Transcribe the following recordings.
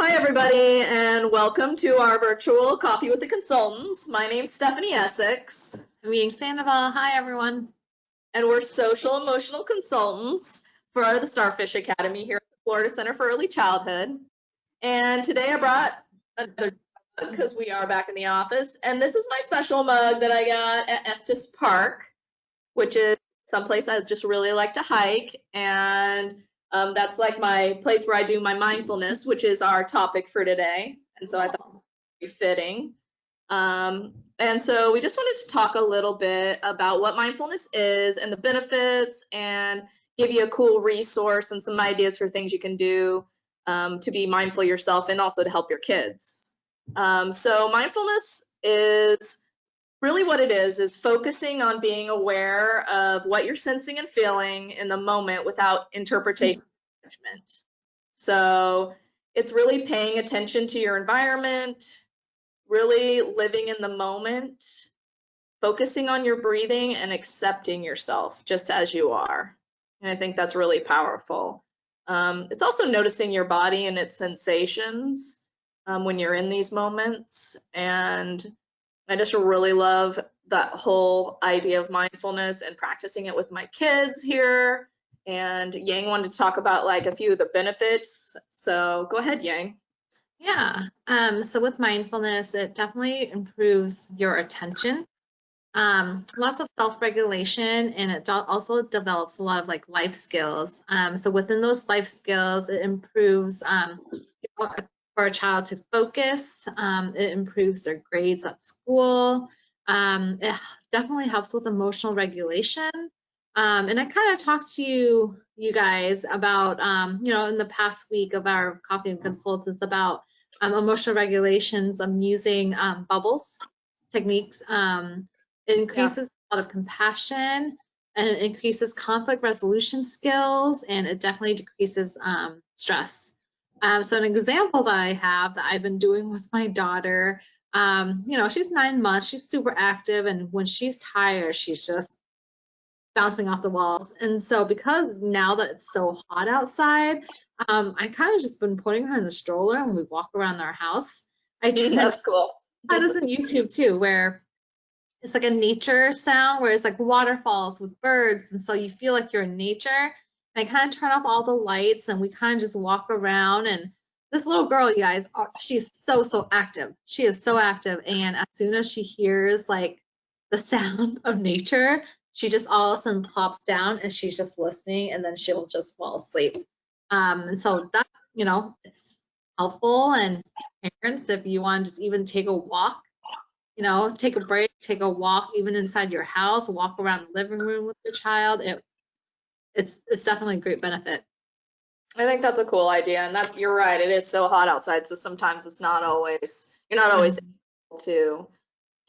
Hi, everybody, and welcome to our virtual Coffee with the Consultants. My name's Stephanie Essex. I'm being Sandoval. Hi, everyone. And we're social emotional consultants for the Starfish Academy here at the Florida Center for Early Childhood. And today I brought another mug because we are back in the office. And this is my special mug that I got at Estes Park, which is someplace I just really like to hike. And that's like my place where I do my mindfulness, which is our topic for today. And so I thought it was pretty fitting. And so we just wanted to talk a little bit about what mindfulness is and the benefits, and give you a cool resource and some ideas for things you can do to be mindful yourself and also to help your kids. So mindfulness is really what it is focusing on being aware of what you're sensing and feeling in the moment without interpretation or judgment. So it's really paying attention to your environment, really living in the moment, focusing on your breathing and accepting yourself just as you are. And I think that's really powerful. It's also noticing your body and its sensations when you're in these moments. And I just really love that whole idea of mindfulness and practicing it with my kids here. And Yang wanted to talk about like a few of the benefits. So go ahead, Yang. Yeah. So with mindfulness, it definitely improves your attention. Lots of self-regulation, and it also develops a lot of like life skills. So within those life skills, it improves for a child to focus. It improves their grades at school. It definitely helps with emotional regulation. And I kind of talked to you guys about, in the past week of our Coffee and Consultants about emotional regulations. I'm using bubbles techniques. It increases a lot of compassion, and it increases conflict resolution skills, and it definitely decreases stress. So an example that I have that I've been doing with my daughter, she's 9 months, she's super active, and when she's tired, she's just bouncing off the walls. And so because now that it's so hot outside, I kind of just been putting her in the stroller and we walk around our house. That's cool. I listen to YouTube too, where it's like a nature sound, where it's like waterfalls with birds, and so you feel like you're in nature. And I kind of turn off all the lights and we kind of just walk around. And this little girl, you guys, she's so active. She is so active. And as soon as she hears like the sound of nature, she just all of a sudden plops down and she's just listening, and then she'll just fall asleep. And so that, it's helpful. And parents, if you want to just even take a walk, take a break, take a walk, even inside your house, walk around the living room with your child, it's definitely a great benefit. I think that's a cool idea, and you're right. It is so hot outside, so sometimes you're not always able to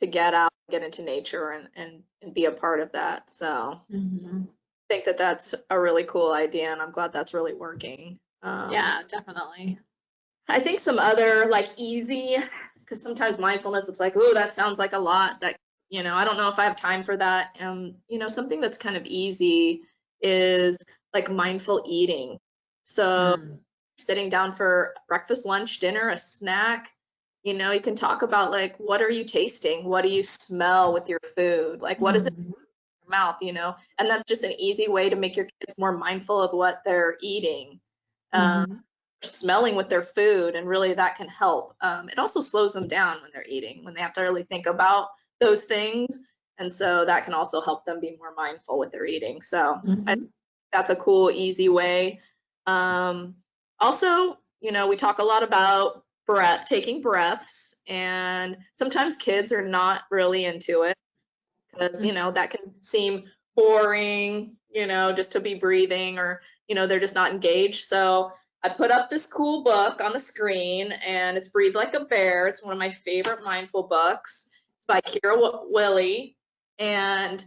get out, get into nature, and be a part of that. So I think that that's a really cool idea, and I'm glad that's really working. Yeah, definitely. I think some other like easy, because sometimes mindfulness, it's like, oh, that sounds like a lot. That I don't know if I have time for that. Something that's kind of easy is like mindful eating. So sitting down for breakfast, lunch, dinner, a snack, you can talk about like, what are you tasting? What do you smell with your food? Like, what is it in your mouth, And that's just an easy way to make your kids more mindful of what they're eating, smelling with their food, and really that can help. It also slows them down when they're eating, when they have to really think about those things. And so that can also help them be more mindful with their eating. So I think that's a cool, easy way. Also, we talk a lot about taking breaths, and sometimes kids are not really into it because, that can seem boring, just to be breathing, or, they're just not engaged. So I put up this cool book on the screen, and it's Breathe Like a Bear. It's one of my favorite mindful books. It's by Kira Willie, and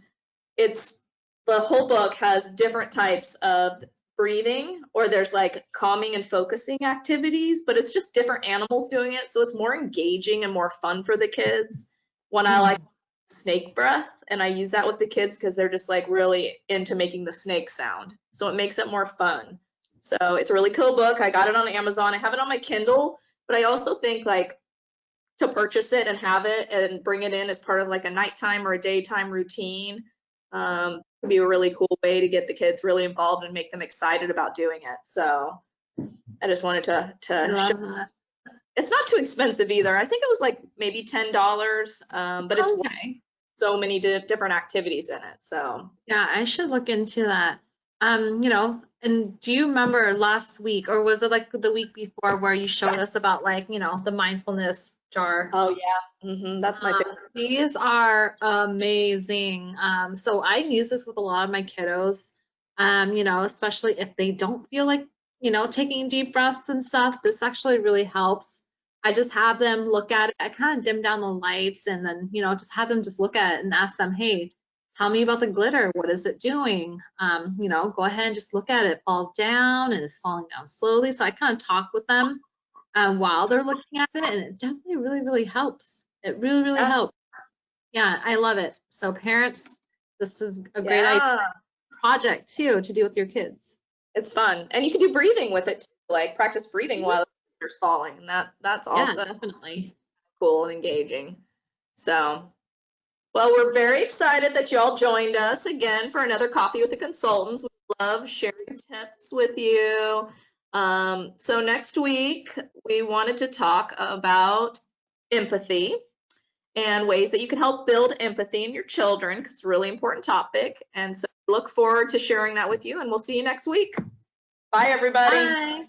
the whole book has different types of breathing, or there's like calming and focusing activities, but it's just different animals doing it, so it's more engaging and more fun for the kids. One I like snake breath, and I use that with the kids because they're just like really into making the snake sound, so it makes it more fun. So it's a really cool book. I got it on Amazon. I have it on my Kindle, but I also think like to purchase it and have it and bring it in as part of like a nighttime or a daytime routine would be a really cool way to get the kids really involved and make them excited about doing it. So I just wanted I to love that. it's not too expensive either. I think it was like maybe $10, but it's Okay. so many different activities in it. So Yeah, I should look into that. And do you remember last week, or was it like the week before, where you showed us about like, the mindfulness jar? oh yeah, that's my favorite. These are amazing. So I use this with a lot of my kiddos, especially if they don't feel like, taking deep breaths and stuff. This actually really helps. I just have them look at it. I kind of dim down the lights and then, just have them just look at it and ask them, hey, tell me about the glitter. What is it doing? Go ahead and just look at it fall down, and it's falling down slowly. So I kind of talk with them while they're looking at it, and it definitely really, really helps. It really, really Yeah, helps. Yeah, I love it. So parents, this is a great idea yeah, project too to do with your kids. it's fun, and you can do breathing with it too, like practice breathing Mhm. while it's falling, and that's Yeah, also definitely. cool and engaging. So, well, we're very excited that you all joined us again for another Coffee with the Consultants. We love sharing tips with you. So next week, we wanted to talk about empathy and ways that you can help build empathy in your children, because it's a really important topic. And so look forward to sharing that with you, and we'll see you next week. Bye, everybody. Bye.